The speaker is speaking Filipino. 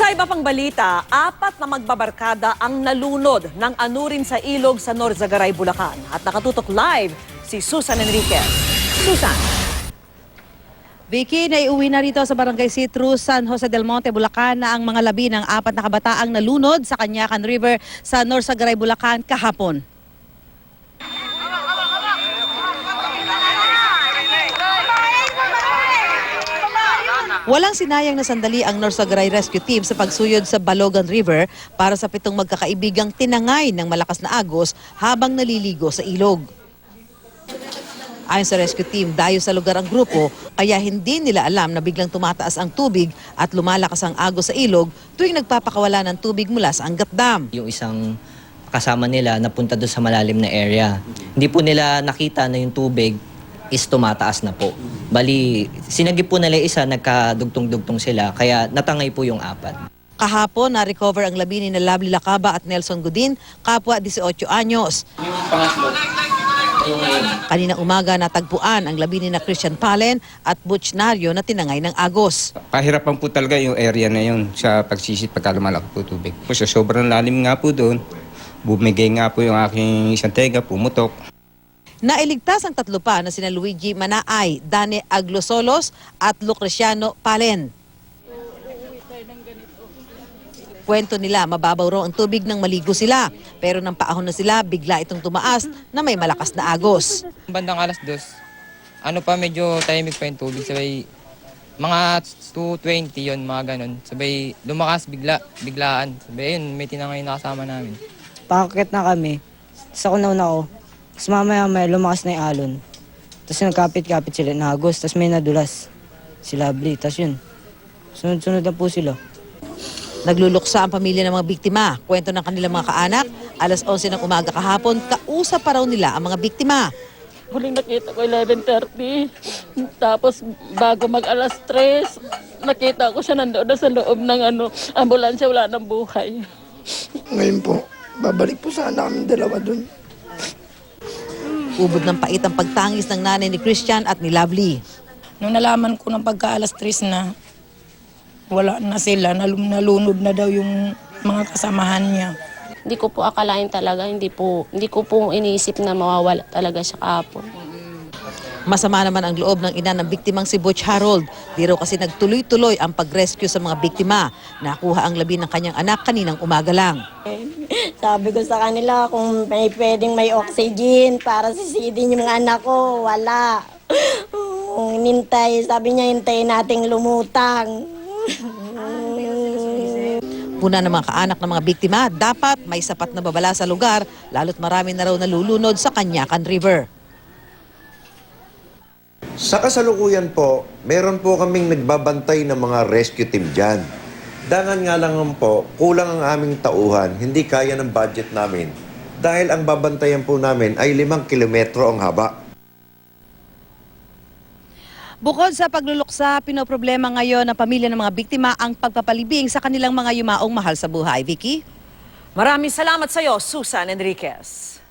Sa iba pang balita, 4 na magbabarkada ang nalunod ng anurin sa ilog sa Norzagaray, Bulacan. At nakatutok live si Susan Enriquez. Susan. Vicky, naiuwi na rito sa Barangay Citrus, San Jose del Monte, Bulacan na ang mga labi ng 4 na kabataang nalunod sa Canyacan River sa Norzagaray, Bulacan kahapon. Walang sinayang na sandali ang Norzagaray Rescue Team sa pagsuyod sa Balogan River para sa 7 magkakaibigang tinangay ng malakas na agos habang naliligo sa ilog. Ayon sa rescue team, dayo sa lugar ang grupo kaya hindi nila alam na biglang tumataas ang tubig at lumalakas ang agos sa ilog tuwing nagpapakawala ng tubig mula sa Angat Dam. Yung isang kasama nila napunta doon sa malalim na area. Hindi po nila nakita na yung tubig is tumataas na po. Bali, sinagip po nila isa, nagkadugtong-dugtong sila, kaya natangay po yung 4. Kahapon, na-recover ang labi ni Lovely Lacaba at Nelson Godin, kapwa 18 anyos. Kaninang umaga natagpuan ang labi ni na Christian Palen at Butch Nario na tinangay ng agos. Pahirapan po talaga yung area na yun sa pagsisit pagka lumalaki po tubig. Po, sa sobrang lalim nga po doon, bumigay nga po yung aking isang tega, pumutok. Nailigtas ang 3 pa na sina Luigi Manaay, Dane Aglosolos at Lucreciano Palen. Kwento nila, mababaw raw ang tubig nang maligo sila. Pero nang paahon na sila, bigla itong tumaas na may malakas na agos. Bandang alas 2, medyo tahimik pa yung tubig. Sabay, mga 2:20 yun, mga ganun. Sabay, lumakas biglaan. Sabay, yun, may tinangay na kasama namin. Pakakit na kami. Tapos ako nauna ako. Tapos mamaya lumakas na yung alon. Tapos nagkapit-kapit sila na agos. Tapos may nadulas. Si Lovely. Tapos yun, sunod-sunod na po sila. Nagluluksa ang pamilya ng mga biktima. Kwento ng kanilang mga kaanak, alas 11 ng umaga kahapon, kausap pa raw nila ang mga biktima. Huling nakita ko 11:30. Tapos bago mag alas 3, nakita ko siya nandoon na sa loob ng ambulansya, wala ng buhay. Ngayon po, babalik po sana kami dalawa dun. Ubod ng pait ang pagtangis ng nanay ni Christian at ni Lovely. Nung nalaman ko ng pagka alas 3 na, wala na sila, nalunod na daw yung mga kasamahan niya. Hindi ko po akalain talaga, hindi ko po iniisip na mawawala talaga siya kahapon. Masama naman ang loob ng ina ng biktimang si Butch Harold. Di raw kasi nagtuloy-tuloy ang pag-rescue sa mga biktima. Nakuha ang labi ng kanyang anak kaninang umaga lang. Sabi ko sa kanila kung may pwedeng may oxygen para sisidin yung mga anak ko, wala. Sabi niya hintayin nating lumutang. Puna ng mga kaanak ng mga biktima, dapat may sapat na babala sa lugar, lalo't marami na raw nalulunod sa Canyacan River. Sa kasalukuyan po, meron po kaming nagbabantay ng mga rescue team dyan. Dangan nga lang po, kulang ang aming tauhan, hindi kaya ng budget namin. Dahil ang babantayan po namin ay 5 kilometro ang haba. Bukod sa pagluluksa, pinoproblema ngayon ng pamilya ng mga biktima ang pagpapalibing sa kanilang mga yumaong mahal sa buhay. Vicky? Maraming salamat sa iyo, Susan Enriquez.